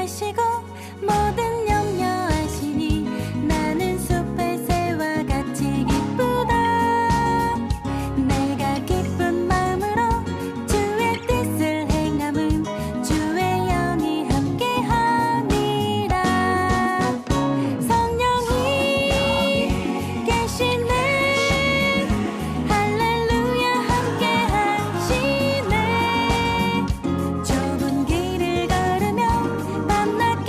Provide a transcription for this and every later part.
계시고 모든 염려 아시니 나는 숲의 새와 같이 기쁘다. 내가 기쁜 마음으로 주의 뜻을 행함은 주의 영이 함께하니라. 성령이 계시네. 할렐루야 함께하시네. 좁은 길을 걸으며 밤낮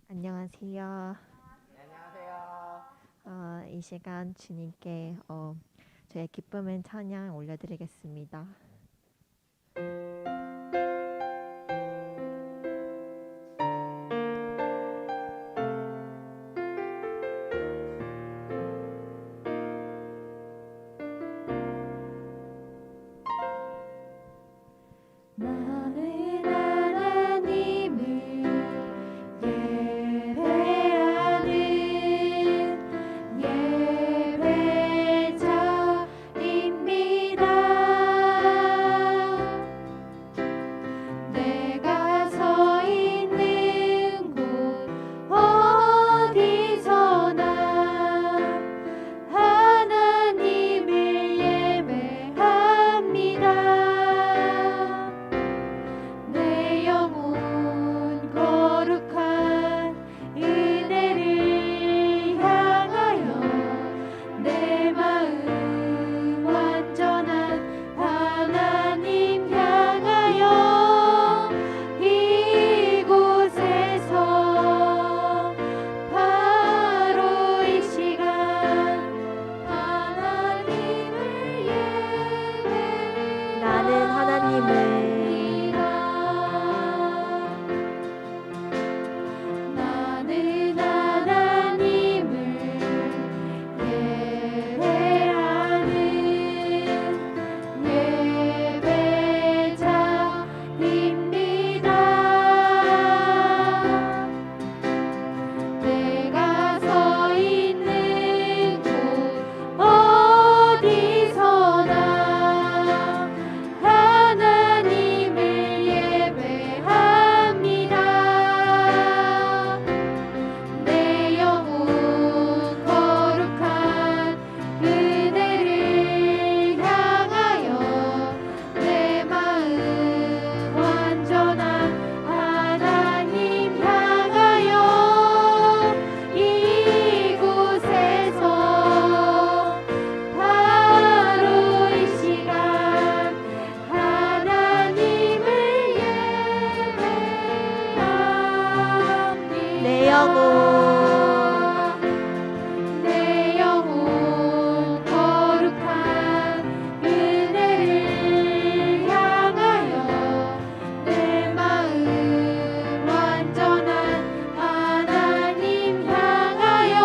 안녕하세요. 이 시간 주님께 저의 기쁨의 찬양 올려드리겠습니다. 나는 하나님을 예배하는 예배자입니다. 내가 서 있는 곳 어디서나 하나님을 예배합니다. 내 영혼 거룩한 은혜를 향하여 내 마음 완전한 하나님 향하여 이곳에서 바로 이 시간 하나님을 나는 하나님을 나는 하나님을 예배하는 예배자입니다. 내가 서 있는 곳 어디서나 하나님을 예배합니다. 내 영혼 거룩한 은혜를 향하여 내 마음 완전한 하나님 향하여 이곳에서 바로 이 시간 하나님을 예배합니다. 내 영혼 내 영혼 거룩한 은혜를 향하여 내 마음 완전한 하나님 향하여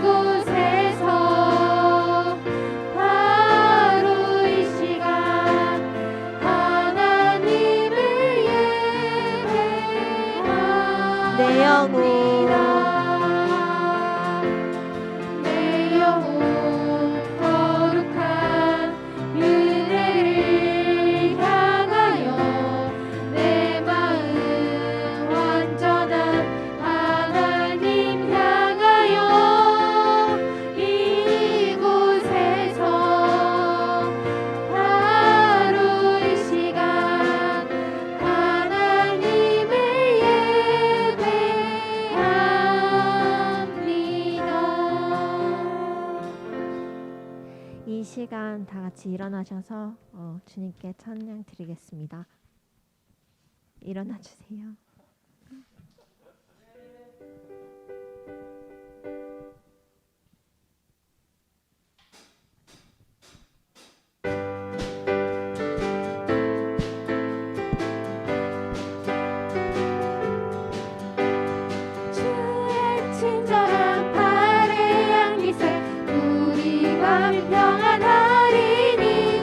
이곳에서 바로 이 시간 하나님을 예배합니다. 내 영혼 내 영혼 거룩한 은혜를 향하여 내 마음 완전한 하나님 향하여 이곳에서 바로 이 시간 하나님을 예배합니다. 이 시간 다 같이 일어나셔서 주님께 찬양 드리겠습니다. 일어나 주세요. 주의 친절한 발의 양리새 우리 마음이 평안하리니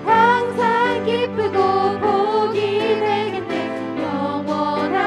항상 기쁘고 복이 되겠네. 영원한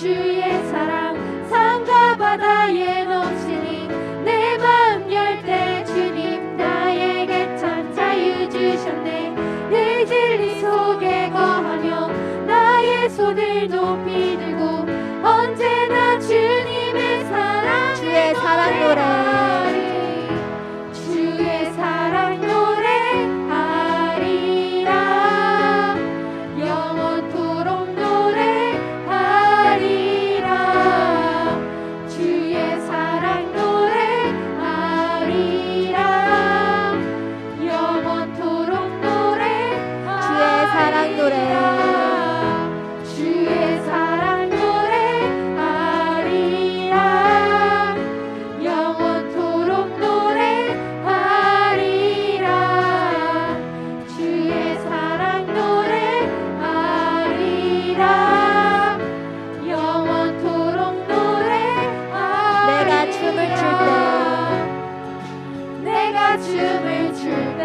주의 사랑 산과 바다에 넘치니 내 마음 열 때 주님 나에게 참 자유 주셨네. 늘 진리 속에 거하며 나의 손을 높이 들고 언제나 주님의 사랑 주의 사랑 노래 주의 사랑 노래하리라 영원토록 노래하리라 주의 사랑 노래하리라 영원토록 노래하리라 주의 사랑 노래 주의 사랑 노래하리라 영원토록 노래하리라 주의 사랑 노래하리라 영원토록 노래하리라 내가 춤을 출 때 내가 춤을 출 때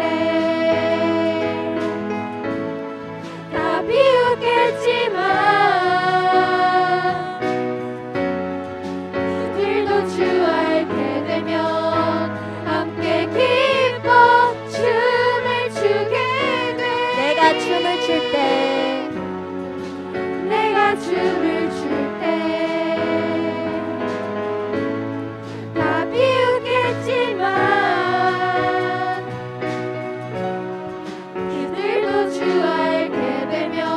다 비웃겠지만 그들도 주 알게 되면 함께 기뻐 춤을 추게 돼 내가 춤을 출 때 내가 춤을 출 때 다 비웃겠지만 그들도 주 알게 되면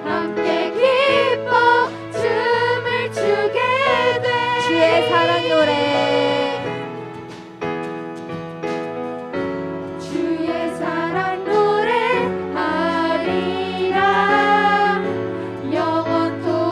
함께 기뻐 춤을 추게 돼 주의 사랑 노래 주의 사랑 노래하리라 영원토록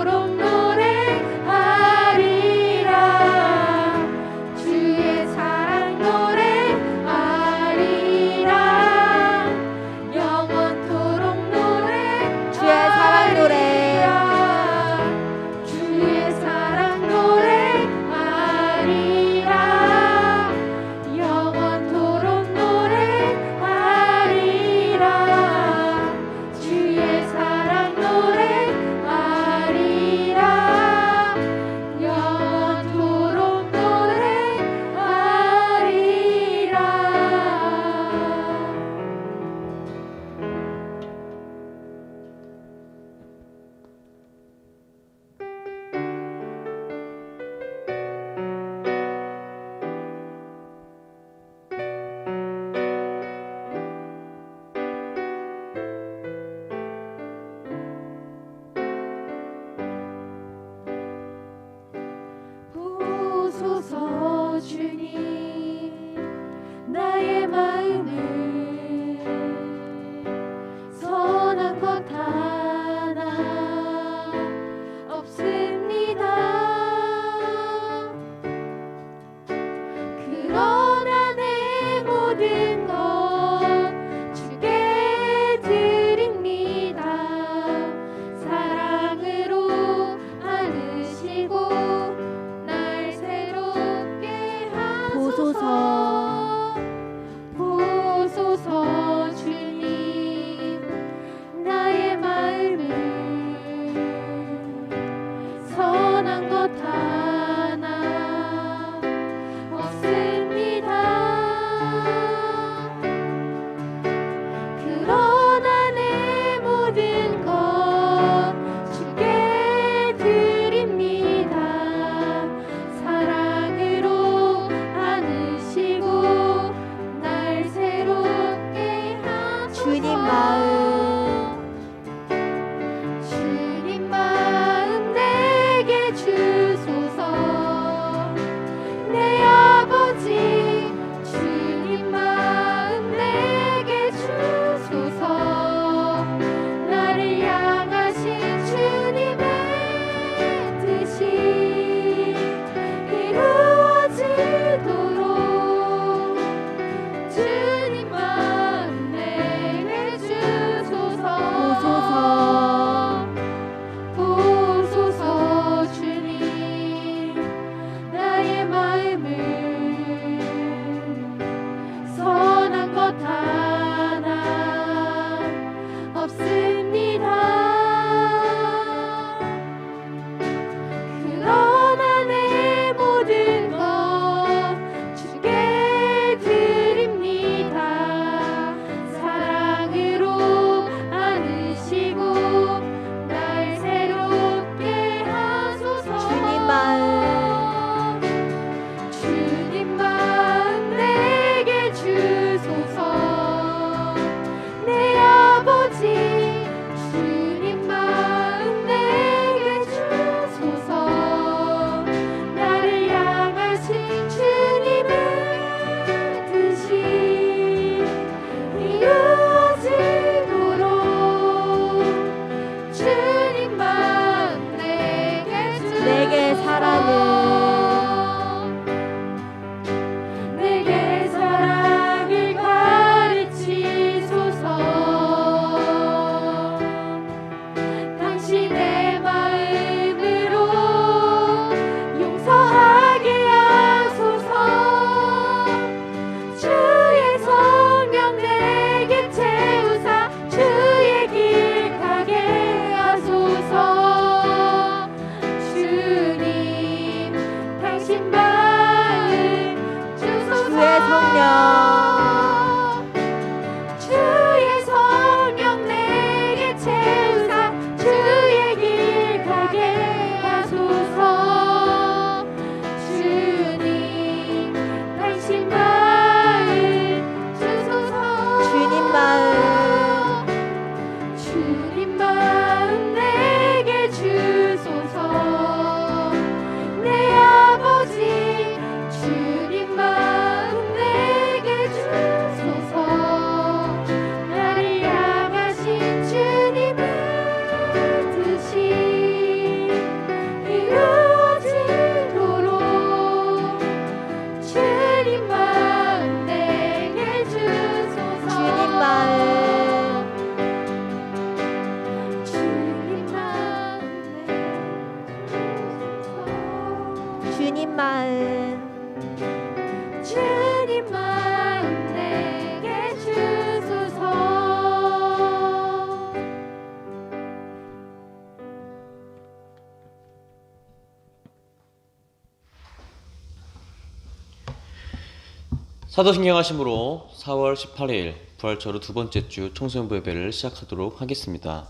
사도신경 하심으로 4월 18일 부활절 후 두 번째 주 청소년부 예배를 시작하도록 하겠습니다.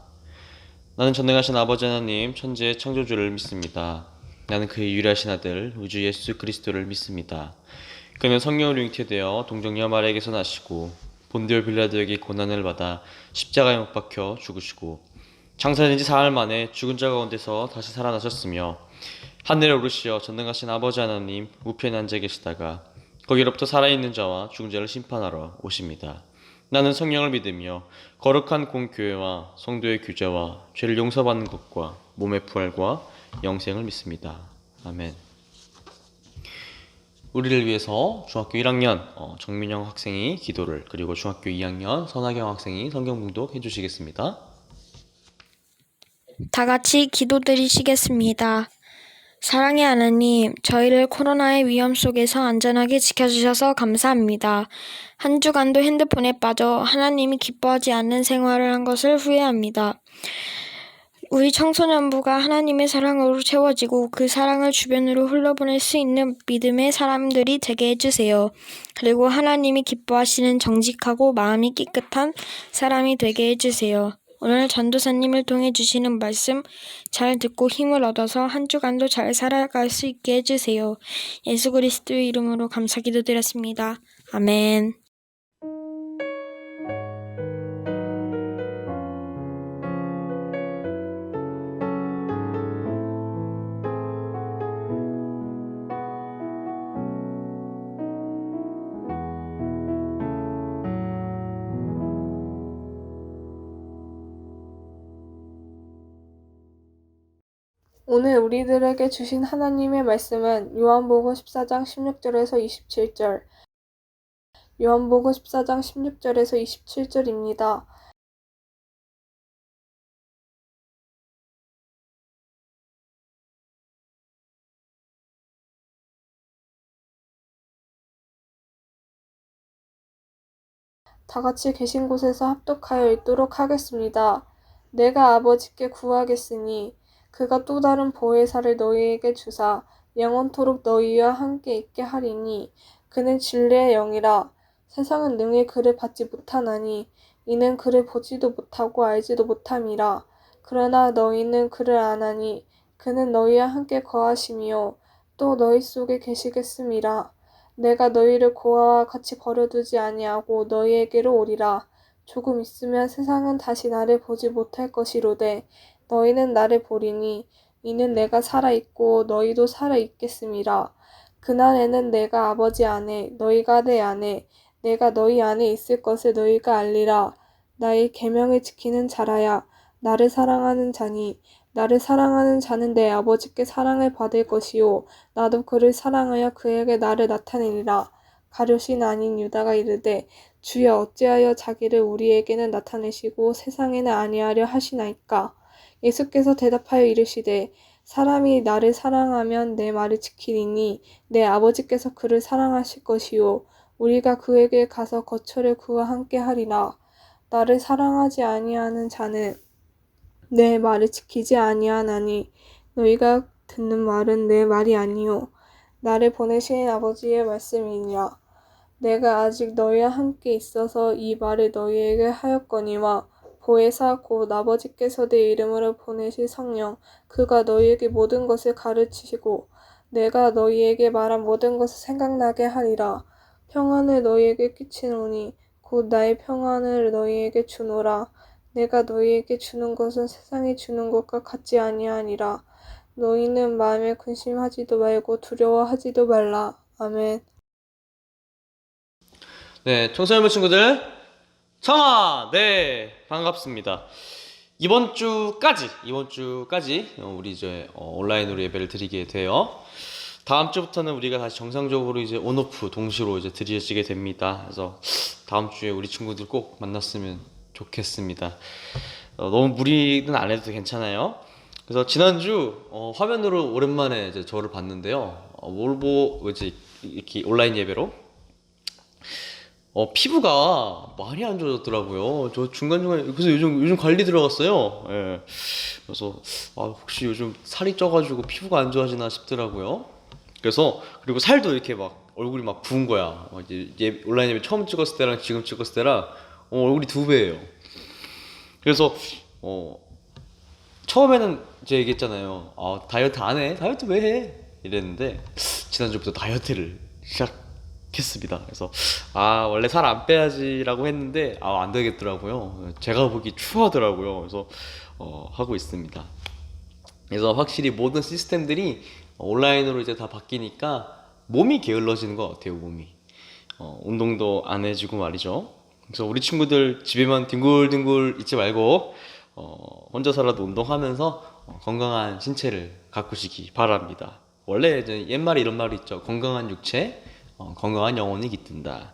나는 전능하신 아버지 하나님 천지의 창조주를 믿습니다. 나는 그의 유일하신 아들 우주 예수 그리스도를 믿습니다. 그는 성령으로 잉태되어 동정녀 마리아에게서 나시고 본디오 빌라도에게 고난을 받아 십자가에 못 박혀 죽으시고 장사된 지 사흘 만에 죽은 자 가운데서 다시 살아나셨으며 하늘에 오르시어 전능하신 아버지 하나님 우편에 앉아 계시다가 거기로부터 살아있는 자와 죽은 자를 심판하러 오십니다. 나는 성령을 믿으며 거룩한 공교회와 성도의 규제와 죄를 용서받는 것과 몸의 부활과 영생을 믿습니다. 아멘. 우리를 위해서 중학교 1학년 정민영 학생이 기도를, 그리고 중학교 2학년 선하경 학생이 성경 봉독 해주시겠습니다. 다 같이 기도드리시겠습니다. 사랑의 하나님, 저희를 코로나의 위험 속에서 안전하게 지켜주셔서 감사합니다. 한 주간도 핸드폰에 빠져 하나님이 기뻐하지 않는 생활을 한 것을 후회합니다. 우리 청소년부가 하나님의 사랑으로 채워지고 그 사랑을 주변으로 흘러보낼 수 있는 믿음의 사람들이 되게 해주세요. 그리고 하나님이 기뻐하시는 정직하고 마음이 깨끗한 사람이 되게 해주세요. 오늘 전도사님을 통해 주시는 말씀 잘 듣고 힘을 얻어서 한 주간도 잘 살아갈 수 있게 해주세요. 예수 그리스도의 이름으로 감사 기도드렸습니다. 아멘. 오늘 우리들에게 주신 하나님의 말씀은 요한복음 14장 16절에서 27절, 요한복음 14장 16절에서 27절입니다. 다 같이 계신 곳에서 합독하여 읽도록 하겠습니다. 내가 아버지께 구하겠으니 그가 또 다른 보혜사를 너희에게 주사 영원토록 너희와 함께 있게 하리니 그는 진리의 영이라. 세상은 능히 그를 받지 못하나니 이는 그를 보지도 못하고 알지도 못함이라. 그러나 너희는 그를 아나니 그는 너희와 함께 거하시며 또 너희 속에 계시겠음이라. 내가 너희를 고아와 같이 버려두지 아니하고 너희에게로 오리라. 조금 있으면 세상은 다시 나를 보지 못할 것이로되 너희는 나를 보리니 이는 내가 살아있고 너희도 살아있겠음이라. 그날에는 내가 아버지 안에 너희가 내 안에 내가 너희 안에 있을 것을 너희가 알리라. 나의 계명을 지키는 자라야 나를 사랑하는 자니 나를 사랑하는 자는 내 아버지께 사랑을 받을 것이요 나도 그를 사랑하여 그에게 나를 나타내리라. 가룟이 아닌 유다가 이르되 주여 어찌하여 자기를 우리에게는 나타내시고 세상에는 아니하려 하시나이까. 예수께서 대답하여 이르시되 사람이 나를 사랑하면 내 말을 지키리니 내 아버지께서 그를 사랑하실 것이요 우리가 그에게 가서 거처를 그와 함께 하리라. 나를 사랑하지 아니하는 자는 내 말을 지키지 아니하나니 너희가 듣는 말은 내 말이 아니요 나를 보내신 아버지의 말씀이니라. 내가 아직 너희와 함께 있어서 이 말을 너희에게 하였거니와 보혜사 곧 아버지께서 내 이름으로 보내실 성령 그가 너희에게 모든 것을 가르치시고 내가 너희에게 말한 모든 것을 생각나게 하리라. 평안을 너희에게 끼치노니 곧 나의 평안을 너희에게 주노라. 내가 너희에게 주는 것은 세상이 주는 것과 같지 아니하니라. 너희는 마음에 근심하지도 말고 두려워하지도 말라. 아멘. 네, 청소년부 친구들 청아! 네, 반갑습니다. 이번 주까지 우리 이제 온라인으로 예배를 드리게 돼요. 다음 주부터는 우리가 다시 정상적으로 이제 온오프 동시로 이제 드려지게 됩니다. 그래서 다음 주에 우리 친구들 꼭 만났으면 좋겠습니다. 너무 무리는 안 해도 괜찮아요. 그래서 지난주 화면으로 오랜만에 이제 저를 봤는데요. 이제 이렇게 온라인 예배로 피부가 많이 안 좋아졌더라고요. 저 중간중간에 그래서 요즘 관리 들어갔어요. 예. 그래서 혹시 요즘 살이 쪄가지고 피부가 안 좋아지나 싶더라고요. 그래서 그리고 살도 이렇게 막 얼굴이 막 부은 거야. 이제 얘 온라인 예배 처음 찍었을 때랑 지금 찍었을 때랑 얼굴이 2배예요. 그래서 처음에는 제가 얘기했잖아요. 다이어트 안 해? 다이어트 왜 해? 이랬는데 지난주부터 다이어트를 시작했습니다. 그래서 원래 살 안 빼야지라고 했는데 안 되겠더라고요. 제가 보기 추하더라고요. 그래서 하고 있습니다. 그래서 확실히 모든 시스템들이 온라인으로 이제 다 바뀌니까 몸이 게을러지는 것 같아요. 몸이 운동도 안 해주고 말이죠. 그래서 우리 친구들 집에만 뒹굴뒹굴 있지 말고 혼자서라도 운동하면서 건강한 신체를 가꾸시기 바랍니다. 원래 이제 옛말에 이런 말이 있죠. 건강한 육체, 건강한 영혼이 깃든다.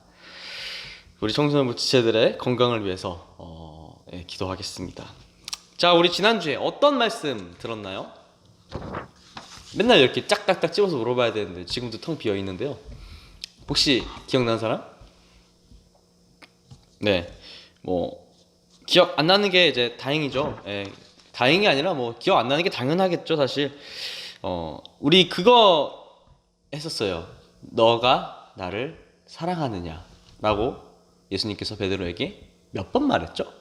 우리 청소년부 지체들의 건강을 위해서 기도하겠습니다. 자, 우리 지난주에 어떤 말씀 들었나요? 맨날 이렇게 짝딱딱 집어서 물어봐야 되는데 지금도 텅 비어 있는데요. 혹시 기억나는 사람? 네, 뭐 기억 안 나는 게 이제 다행이죠. 다행이 아니라 뭐 기억 안 나는 게 당연하겠죠, 사실. 우리 그거 했었어요. 너가 나를 사랑하느냐라고 예수님께서 베드로에게 몇 번 말했죠?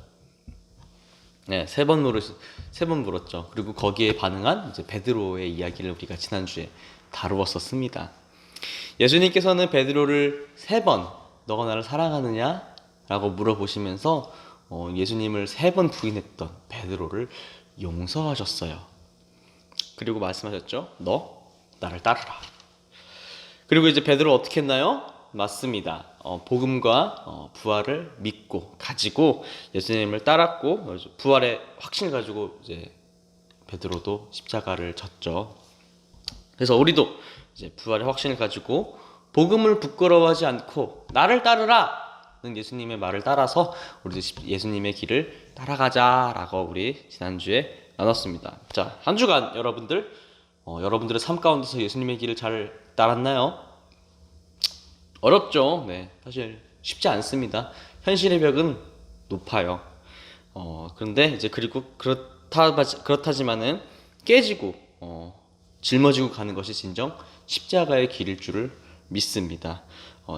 네, 3번 물었죠. 그리고 거기에 반응한 이제 베드로의 이야기를 우리가 지난주에 다루었었습니다. 예수님께서는 베드로를 3번 너가 나를 사랑하느냐? 라고 물어보시면서 예수님을 3번 부인했던 베드로를 용서하셨어요. 그리고 말씀하셨죠. 너 나를 따르라. 그리고 이제 베드로 어떻게 했나요? 맞습니다. 복음과 부활을 믿고 가지고 예수님을 따랐고 부활의 확신을 가지고 이제 베드로도 십자가를 졌죠. 그래서 우리도 이제 부활의 확신을 가지고 복음을 부끄러워하지 않고 나를 따르라는 예수님의 말을 따라서 우리도 예수님의 길을 따라가자라고 우리 지난주에 나눴습니다. 자, 한 주간 여러분들의 삶 가운데서 예수님의 길을 잘 따랐나요? 어렵죠. 네, 사실 쉽지 않습니다. 현실의 벽은 높아요. 그런데 이제 그리고 그렇다지만은 깨지고 짊어지고 가는 것이 진정 십자가의 길일 줄을 믿습니다.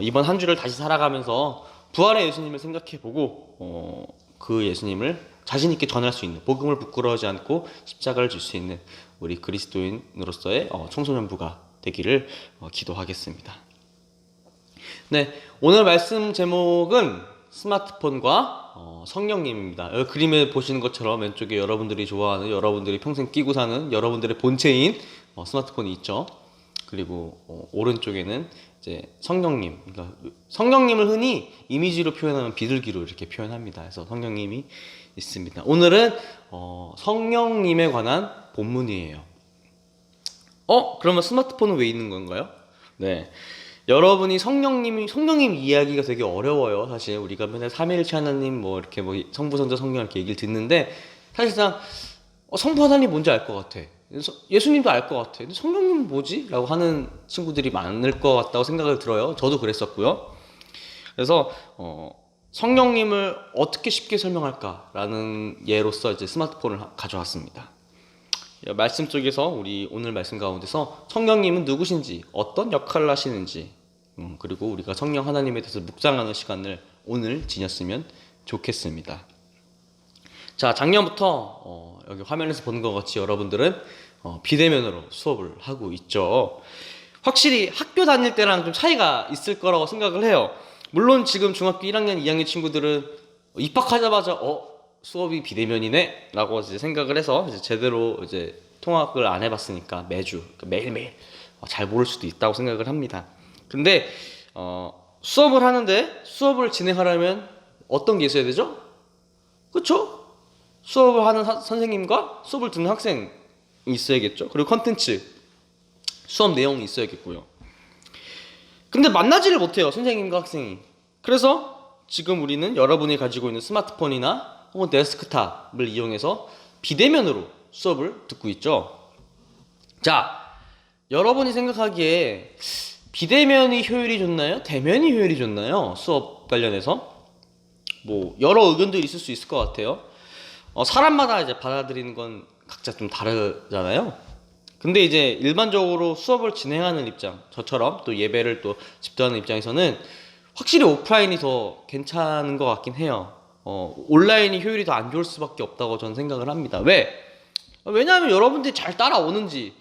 이번 한 주를 다시 살아가면서 부활의 예수님을 생각해보고 그 예수님을 자신 있게 전할 수 있는, 복음을 부끄러워하지 않고 십자가를 질 수 있는 우리 그리스도인으로서의 청소년부가 되기를 기도하겠습니다. 네, 오늘 말씀 제목은 스마트폰과 성령님입니다. 여기 그림에 보시는 것처럼 왼쪽에 여러분들이 좋아하는, 여러분들이 평생 끼고 사는 여러분들의 본체인 스마트폰이 있죠. 그리고 오른쪽에는 이제 성령님, 그러니까 성령님을 흔히 이미지로 표현하면 비둘기로 이렇게 표현합니다. 그래서 성령님이 있습니다. 오늘은 성령님에 관한 본문이에요. 그러면 스마트폰은 왜 있는 건가요? 네, 여러분이 성령님 이야기가 되게 어려워요. 사실 우리가 맨날 삼위일체 하나님 뭐 이렇게 뭐 성부, 성자, 성령 이렇게 얘기를 듣는데 사실상 성부 하나님 뭔지 알 것 같아. 예수님도 알 것 같아. 근데 성령님은 뭐지? 라고 하는 친구들이 많을 것 같다고 생각을 들어요. 저도 그랬었고요. 그래서 성령님을 어떻게 쉽게 설명할까라는 예로서 이제 스마트폰을 가져왔습니다. 말씀 쪽에서 우리 오늘 말씀 가운데서 성령님은 누구신지, 어떤 역할을 하시는지, 그리고 우리가 성령 하나님에 대해서 묵상하는 시간을 오늘 지녔으면 좋겠습니다. 자, 작년부터 여기 화면에서 보는 것 같이 여러분들은 비대면으로 수업을 하고 있죠. 확실히 학교 다닐 때랑 좀 차이가 있을 거라고 생각을 해요. 물론 지금 중학교 1학년, 2학년 친구들은 입학하자마자 수업이 비대면이네 라고 이제 생각을 해서 이제 제대로 이제 통학을 안 해봤으니까 매일매일 잘 모를 수도 있다고 생각을 합니다. 근데 수업을 하는데 수업을 진행하려면 어떤 게 있어야 되죠? 그쵸? 수업을 하는 선생님과 수업을 듣는 학생이 있어야겠죠. 그리고 컨텐츠, 수업 내용이 있어야겠고요. 근데 만나지를 못해요, 선생님과 학생이. 그래서 지금 우리는 여러분이 가지고 있는 스마트폰이나 혹은 데스크탑을 이용해서 비대면으로 수업을 듣고 있죠. 자, 여러분이 생각하기에 비대면이 효율이 좋나요? 대면이 효율이 좋나요? 수업 관련해서 뭐 여러 의견들이 있을 수 있을 것 같아요. 사람마다 이제 받아들이는 건 각자 좀 다르잖아요. 근데 이제 일반적으로 수업을 진행하는 입장, 저처럼 또 예배를 또 집도하는 입장에서는 확실히 오프라인이 더 괜찮은 것 같긴 해요. 온라인이 효율이 더 안 좋을 수밖에 없다고 저는 생각을 합니다. 왜? 왜냐하면 여러분들이 잘 따라오는지,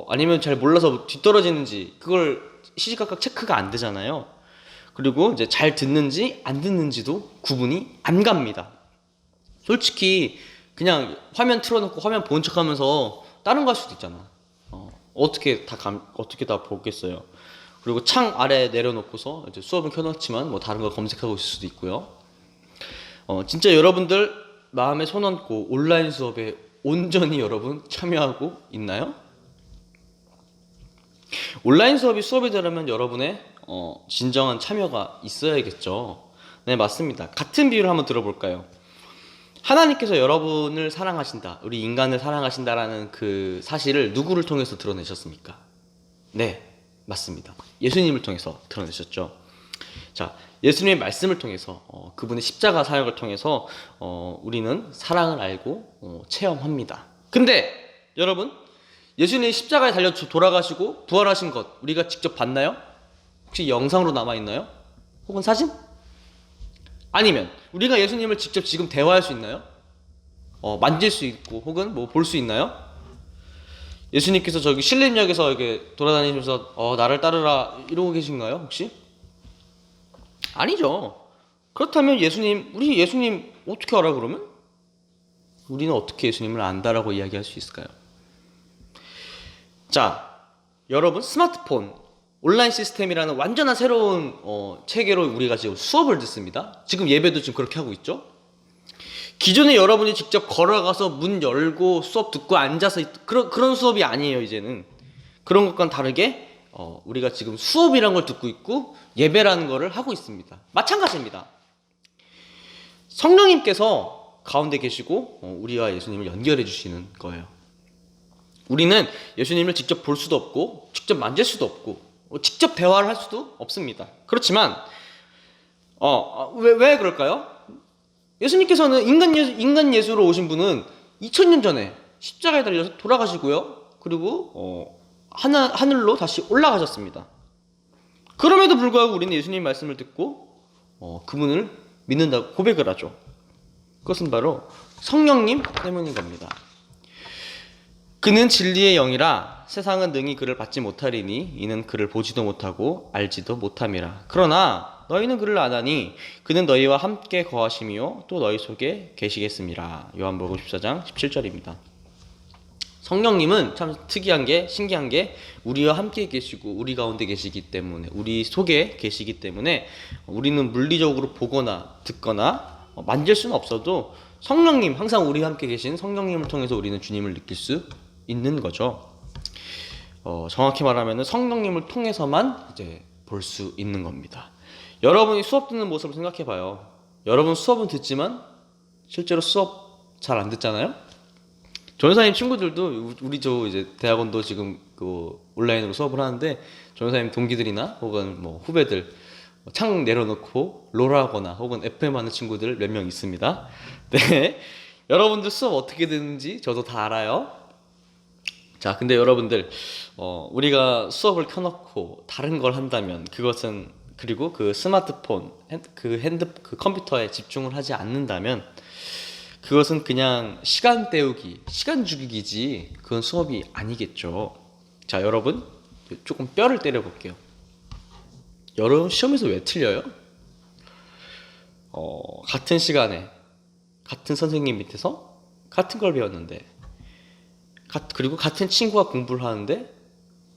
아니면 잘 몰라서 뒤떨어지는지, 그걸 시시각각 체크가 안 되잖아요. 그리고 이제 잘 듣는지 안 듣는지도 구분이 안 갑니다. 솔직히 그냥 화면 틀어놓고 화면 본 척하면서 다른 거 할 수도 있잖아. 어떻게 다 보겠어요. 그리고 창 아래 내려놓고서 이제 수업은 켜놓지만 뭐 다른 거 검색하고 있을 수도 있고요. 진짜 여러분들 마음에 손 얹고 온라인 수업에 온전히 여러분 참여하고 있나요? 온라인 수업이 수업이 되려면 여러분의 진정한 참여가 있어야겠죠. 네, 맞습니다. 같은 비유를 한번 들어볼까요? 하나님께서 여러분을 사랑하신다, 우리 인간을 사랑하신다라는 그 사실을 누구를 통해서 드러내셨습니까? 네, 맞습니다. 예수님을 통해서 드러내셨죠. 자, 예수님의 말씀을 통해서 그분의 십자가 사역을 통해서 우리는 사랑을 알고 체험합니다. 근데 여러분, 예수님이 십자가에 달려 돌아가시고 부활하신 것 우리가 직접 봤나요? 혹시 영상으로 남아있나요? 혹은 사진? 아니면 우리가 예수님을 직접 지금 대화할 수 있나요? 만질 수 있고 혹은 뭐 볼 수 있나요? 예수님께서 저기 신림역에서 이렇게 돌아다니면서 나를 따르라 이러고 계신가요? 혹시? 아니죠. 그렇다면 우리 예수님 어떻게 알아 그러면? 우리는 어떻게 예수님을 안다라고 이야기할 수 있을까요? 자, 여러분, 스마트폰 온라인 시스템이라는 완전한 새로운 체계로 우리가 지금 수업을 듣습니다. 지금 예배도 지금 그렇게 하고 있죠. 기존에 여러분이 직접 걸어가서 문 열고 수업 듣고 앉아서 그런 수업이 아니에요. 이제는 그런 것과는 다르게 우리가 지금 수업이라는 걸 듣고 있고 예배라는 거를 하고 있습니다. 마찬가지입니다. 성령님께서 가운데 계시고 우리와 예수님을 연결해 주시는 거예요. 우리는 예수님을 직접 볼 수도 없고 직접 만질 수도 없고 직접 대화를 할 수도 없습니다. 그렇지만 왜 그럴까요? 예수님께서는 인간 예수로 오신 분은 2000년 전에 십자가에 달려서 돌아가시고요. 그리고 하늘로 다시 올라가셨습니다. 그럼에도 불구하고 우리는 예수님 말씀을 듣고 그분을 믿는다고 고백을 하죠. 그것은 바로 성령님 때문인 겁니다. 그는 진리의 영이라 세상은 능히 그를 받지 못하리니 이는 그를 보지도 못하고 알지도 못함이라. 그러나 너희는 그를 아나니 그는 너희와 함께 거하시며 또 너희 속에 계시겠음이라. 요한복음 14장 17절입니다. 성령님은 참 특이한 게, 신기한 게 우리와 함께 계시고 우리 가운데 계시기 때문에, 우리 속에 계시기 때문에 우리는 물리적으로 보거나 듣거나 만질 수는 없어도 성령님, 항상 우리와 함께 계신 성령님을 통해서 우리는 주님을 느낄 수 있는 거죠. 정확히 말하면 성령님을 통해서만 이제 볼 수 있는 겁니다. 여러분이 수업 듣는 모습을 생각해 봐요. 여러분 수업은 듣지만 실제로 수업 잘 안 듣잖아요. 전사님 친구들도 우리 이제 대학원도 지금 온라인으로 수업을 하는데 전사님 동기들이나 혹은 뭐 후배들 창 내려놓고 롤하거나 혹은 FM 하는 친구들 몇 명 있습니다. 네, 여러분들 수업 어떻게 듣는지 저도 다 알아요. 자, 근데 여러분들 우리가 수업을 켜놓고 다른 걸 한다면 그것은, 그리고 그 스마트폰, 그 컴퓨터에 집중을 하지 않는다면 그것은 그냥 시간 때우기, 시간 죽이기지 그건 수업이 아니겠죠. 자, 여러분 조금 뼈를 때려볼게요. 여러분 시험에서 왜 틀려요? 같은 시간에 같은 선생님 밑에서 같은 걸 배웠는데 그리고 같은 친구가 공부를 하는데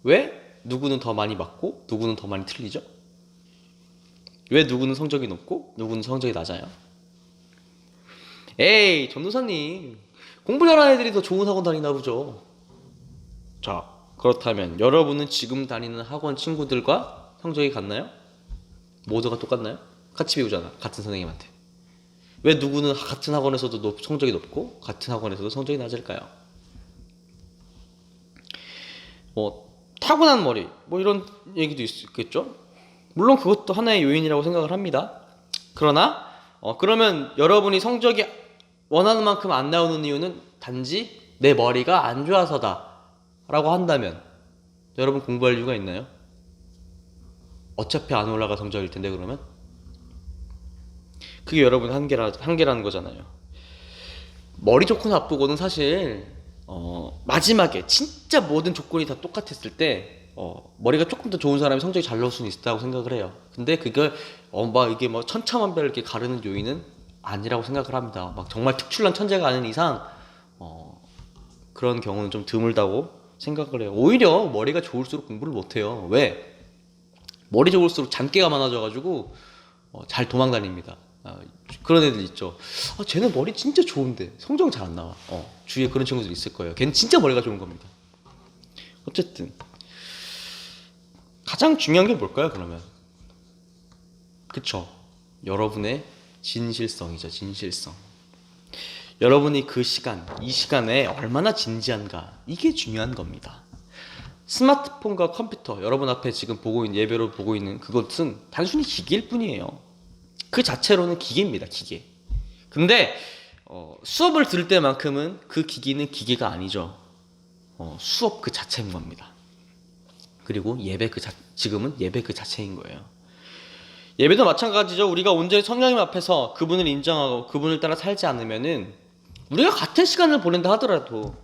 왜 누구는 더 많이 맞고 누구는 더 많이 틀리죠? 왜 누구는 성적이 높고 누구는 성적이 낮아요? 에이, 전도사님, 공부 잘하는 애들이 더 좋은 학원 다니나 보죠. 자, 그렇다면 여러분은 지금 다니는 학원 친구들과 성적이 같나요? 모두가 똑같나요? 같이 배우잖아, 같은 선생님한테. 왜 누구는 같은 학원에서도 성적이 높고 같은 학원에서도 성적이 낮을까요? 타고난 머리, 이런 얘기도 있겠죠? 물론 그것도 하나의 요인이라고 생각을 합니다. 그러나 그러면 여러분이 성적이 원하는 만큼 안 나오는 이유는 단지 내 머리가 안 좋아서다 라고 한다면 여러분 공부할 이유가 있나요? 어차피 안 올라갈 성적일 텐데 그러면? 그게 여러분 한계라는 거잖아요. 머리 좋고 나쁘고는 사실 마지막에 진짜 모든 조건이 다 똑같았을 때 머리가 조금 더 좋은 사람이 성적이 잘 나올 수는 있다고 생각을 해요. 근데 그게 막 이게 뭐 천차만별 이렇게 가르는 요인은 아니라고 생각을 합니다. 막 정말 특출난 천재가 아닌 이상 그런 경우는 좀 드물다고 생각을 해요. 오히려 머리가 좋을수록 공부를 못해요. 왜? 머리 좋을수록 잔깨가 많아져가지고 잘 도망 다닙니다. 그런 애들 있죠. 쟤는 머리 진짜 좋은데 성적은 잘 안 나와. 주위에 그런 친구들 있을 거예요. 걔는 진짜 머리가 좋은 겁니다. 어쨌든 가장 중요한 게 뭘까요? 그러면 그쵸? 여러분의 진실성이죠. 진실성. 여러분이 그 시간, 이 시간에 얼마나 진지한가, 이게 중요한 겁니다. 스마트폰과 컴퓨터, 여러분 앞에 지금 예배로 보고 있는 그것은 단순히 기계일 뿐이에요. 그 자체로는 기계입니다. 기계. 근데 수업을 들을 때만큼은 그 기기는 기계가 아니죠. 수업 그 자체인 겁니다. 그리고 지금은 예배 그 자체인 거예요. 예배도 마찬가지죠. 우리가 온전히 성령님 앞에서 그분을 인정하고 그분을 따라 살지 않으면은 우리가 같은 시간을 보낸다 하더라도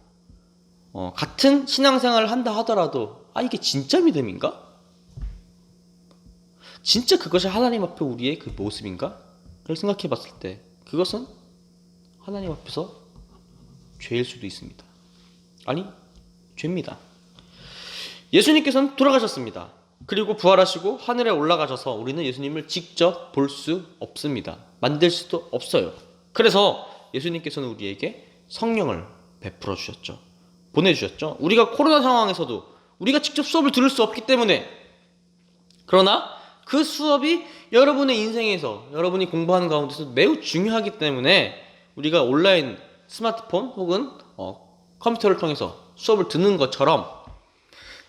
같은 신앙생활을 한다 하더라도 이게 진짜 믿음인가? 진짜 그것이 하나님 앞에 우리의 그 모습인가? 를 생각해 봤을 때 그것은 하나님 앞에서 죄일 수도 있습니다. 아니, 죄입니다. 예수님께서는 돌아가셨습니다. 그리고 부활하시고 하늘에 올라가셔서 우리는 예수님을 직접 볼 수 없습니다. 만들 수도 없어요. 그래서 예수님께서는 우리에게 성령을 베풀어 주셨죠. 보내주셨죠. 우리가 코로나 상황에서도 우리가 직접 수업을 들을 수 없기 때문에, 그러나 그 수업이 여러분의 인생에서 여러분이 공부하는 가운데서 매우 중요하기 때문에 우리가 온라인 스마트폰 혹은 컴퓨터를 통해서 수업을 듣는 것처럼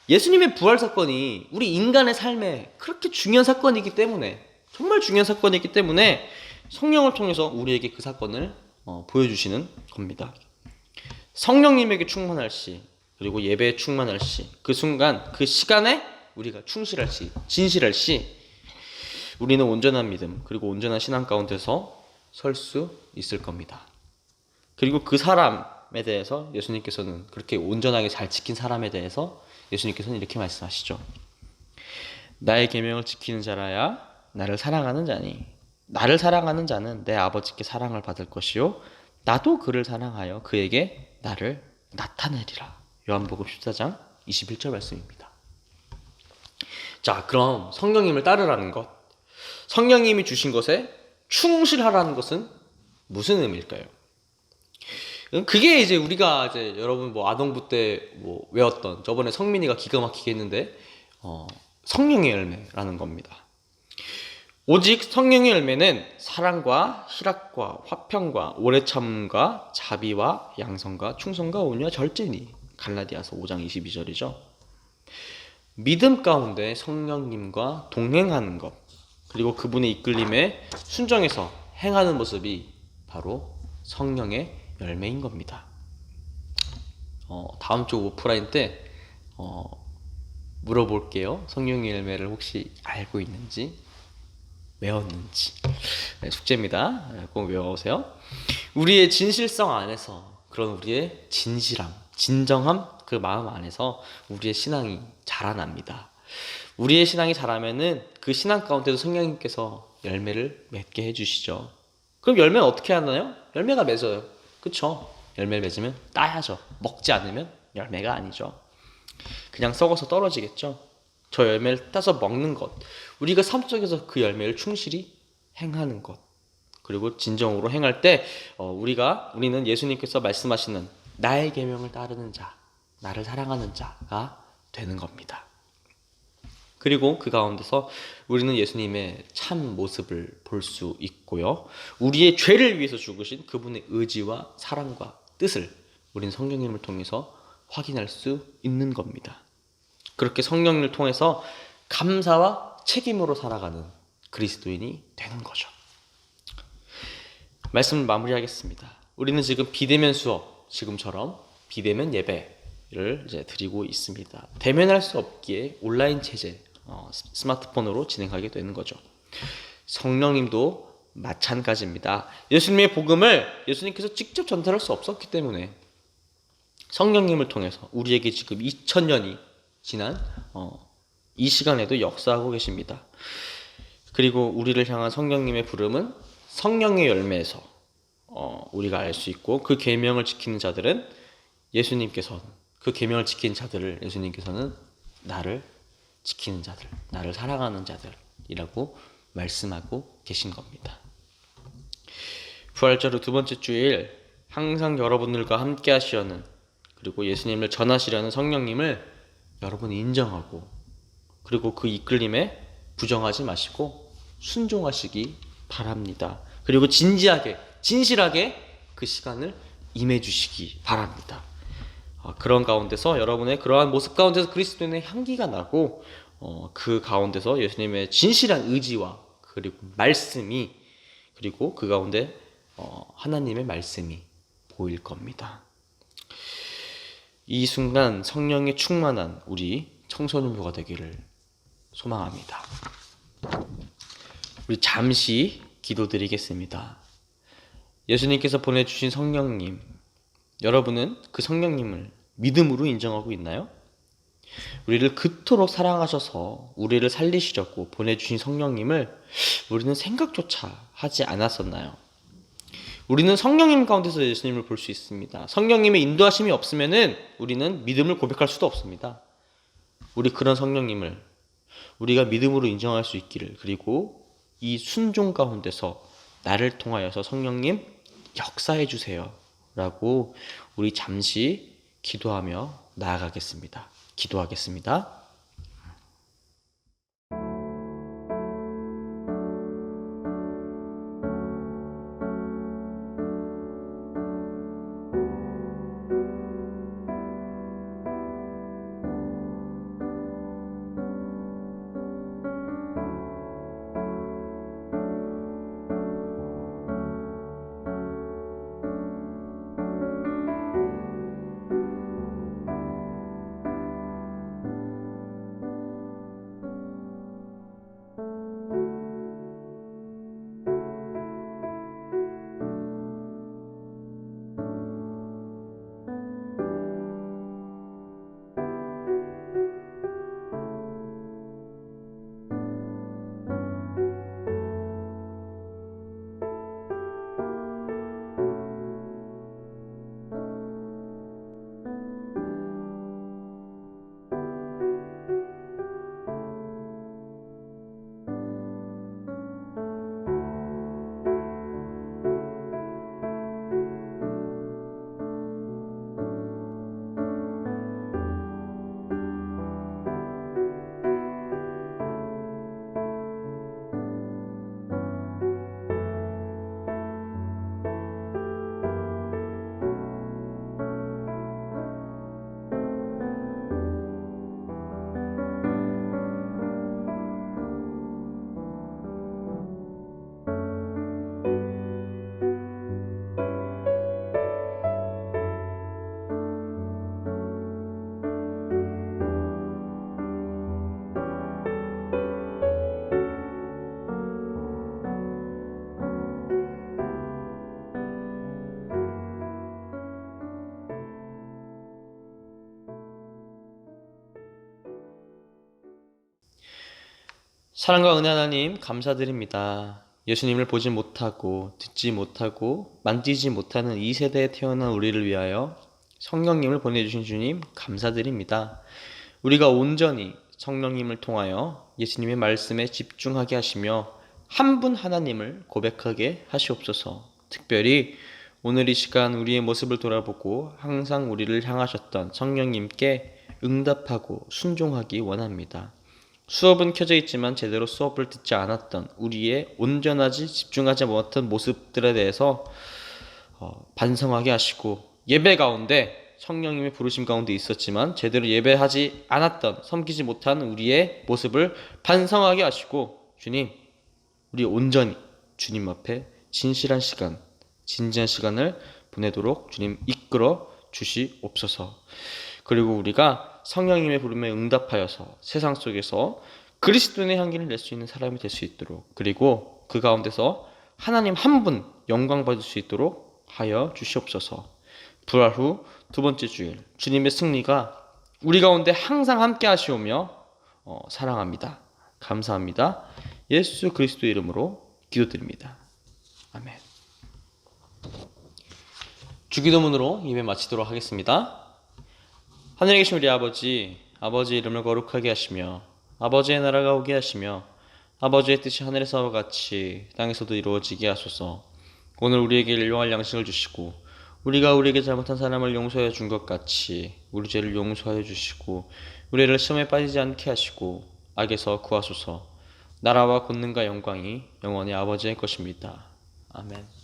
예수님의 부활 사건이 우리 인간의 삶에 그렇게 중요한 사건이기 때문에, 정말 중요한 사건이기 때문에 성령을 통해서 우리에게 그 사건을 보여주시는 겁니다. 성령님에게 충만할 시, 그리고 예배에 충만할 시, 그 순간 그 시간에 우리가 충실할 시, 진실할 시, 우리는 온전한 믿음 그리고 온전한 신앙 가운데서 설 수 있을 겁니다. 그리고 그 사람에 대해서 예수님께서는, 그렇게 온전하게 잘 지킨 사람에 대해서 예수님께서는 이렇게 말씀하시죠. 나의 계명을 지키는 자라야 나를 사랑하는 자니, 나를 사랑하는 자는 내 아버지께 사랑을 받을 것이요 나도 그를 사랑하여 그에게 나를 나타내리라. 요한복음 14장 21절 말씀입니다. 자, 그럼 성령님을 따르라는 것, 성령님이 주신 것에 충실하라는 것은 무슨 의미일까요? 그게 이제 우리가 여러분 아동부 때 외웠던, 저번에 성민이가 기가 막히게 했는데 성령의 열매라는 겁니다. 오직 성령의 열매는 사랑과 희락과 화평과 오래 참음과 자비와 양성과 충성과 온유와 절제니. 갈라디아서 5장 22절이죠. 믿음 가운데 성령님과 동행하는 것, 그리고 그분의 이끌림에 순종해서 행하는 모습이 바로 성령의 열매인 겁니다. 다음 주 오프라인 때 물어볼게요. 성령의 열매를 혹시 알고 있는지, 외웠는지. 네, 숙제입니다. 꼭 외워오세요. 우리의 진실성 안에서, 그런 우리의 진실함, 진정함, 그 마음 안에서 우리의 신앙이 자라납니다. 우리의 신앙이 자라면은 그 신앙 가운데도 성령님께서 열매를 맺게 해주시죠. 그럼 열매는 어떻게 하나요? 열매가 맺어요. 그쵸? 열매를 맺으면 따야죠. 먹지 않으면 열매가 아니죠. 그냥 썩어서 떨어지겠죠. 저 열매를 따서 먹는 것, 우리가 삶 속에서 그 열매를 충실히 행하는 것, 그리고 진정으로 행할 때 우리는 예수님께서 말씀하시는 나의 계명을 따르는 자, 나를 사랑하는 자가 되는 겁니다. 그리고 그 가운데서 우리는 예수님의 참 모습을 볼 수 있고요. 우리의 죄를 위해서 죽으신 그분의 의지와 사랑과 뜻을 우리는 성령님을 통해서 확인할 수 있는 겁니다. 그렇게 성령님을 통해서 감사와 책임으로 살아가는 그리스도인이 되는 거죠. 말씀을 마무리하겠습니다. 우리는 지금 비대면 수업, 지금처럼 비대면 예배, 예배를 이제 드리고 있습니다. 대면할 수 없기에 온라인 체제, 스마트폰으로 진행하게 되는 거죠. 성령님도 마찬가지입니다. 예수님의 복음을 예수님께서 직접 전달할 수 없었기 때문에 성령님을 통해서 우리에게 지금 2000년이 지난 이 시간에도 역사하고 계십니다. 그리고 우리를 향한 성령님의 부름은 성령의 열매에서 우리가 알 수 있고, 그 계명을 지키는 자들은 예수님께서는, 그 계명을 지키는 자들을 예수님께서는 나를 지키는 자들, 나를 사랑하는 자들이라고 말씀하고 계신 겁니다. 부활절 후 두 번째 주일, 항상 여러분들과 함께 하시려는, 그리고 예수님을 전하시려는 성령님을 여러분이 인정하고, 그리고 그 이끌림에 부정하지 마시고 순종하시기 바랍니다. 그리고 진실하게 그 시간을 임해주시기 바랍니다. 그런 가운데서, 여러분의 그러한 모습 가운데서 그리스도인의 향기가 나고, 그 가운데서 예수님의 진실한 의지와 그리고 말씀이, 그리고 그 가운데 하나님의 말씀이 보일 겁니다. 이 순간 성령에 충만한 우리 청소년부가 되기를 소망합니다. 우리 잠시 기도드리겠습니다. 예수님께서 보내주신 성령님, 여러분은 그 성령님을 믿음으로 인정하고 있나요? 우리를 그토록 사랑하셔서 우리를 살리시려고 보내주신 성령님을 우리는 생각조차 하지 않았었나요? 우리는 성령님 가운데서 예수님을 볼 수 있습니다. 성령님의 인도하심이 없으면은 우리는 믿음을 고백할 수도 없습니다. 우리 그런 성령님을 우리가 믿음으로 인정할 수 있기를, 그리고 이 순종 가운데서 나를 통하여서 성령님 역사해 주세요 라고 우리 잠시 기도하며 나아가겠습니다. 기도하겠습니다. 사랑과 은혜 하나님 감사드립니다. 예수님을 보지 못하고 듣지 못하고 만지지 못하는 이 세대에 태어난 우리를 위하여 성령님을 보내주신 주님 감사드립니다. 우리가 온전히 성령님을 통하여 예수님의 말씀에 집중하게 하시며 한 분 하나님을 고백하게 하시옵소서. 특별히 오늘 이 시간 우리의 모습을 돌아보고 항상 우리를 향하셨던 성령님께 응답하고 순종하기 원합니다. 수업은 켜져 있지만 제대로 수업을 듣지 않았던 우리의 온전하지 집중하지 못한 모습들에 대해서 반성하게 하시고, 예배 가운데 성령님의 부르심 가운데 있었지만 제대로 예배하지 않았던, 섬기지 못한 우리의 모습을 반성하게 하시고, 주님, 우리 온전히 주님 앞에 진실한 시간, 진지한 시간을 보내도록 주님 이끌어 주시옵소서. 그리고 우리가 성령님의 부름에 응답하여서 세상 속에서 그리스도인의 향기를 낼 수 있는 사람이 될 수 있도록, 그리고 그 가운데서 하나님 한 분 영광 받을 수 있도록 하여 주시옵소서. 부활 후 두 번째 주일, 주님의 승리가 우리 가운데 항상 함께 하시오며 사랑합니다. 감사합니다. 예수 그리스도 이름으로 기도드립니다. 아멘. 주기도문으로 예배 마치도록 하겠습니다. 하늘에 계신 우리 아버지, 아버지의 이름을 거룩하게 하시며 아버지의 나라가 오게 하시며 아버지의 뜻이 하늘에서와 같이 땅에서도 이루어지게 하소서. 오늘 우리에게 일용할 양식을 주시고 우리가 우리에게 잘못한 사람을 용서해 준 것 같이 우리 죄를 용서하여 주시고 우리를 시험에 빠지지 않게 하시고 악에서 구하소서. 나라와 권능과 영광이 영원히 아버지의 것입니다. 아멘.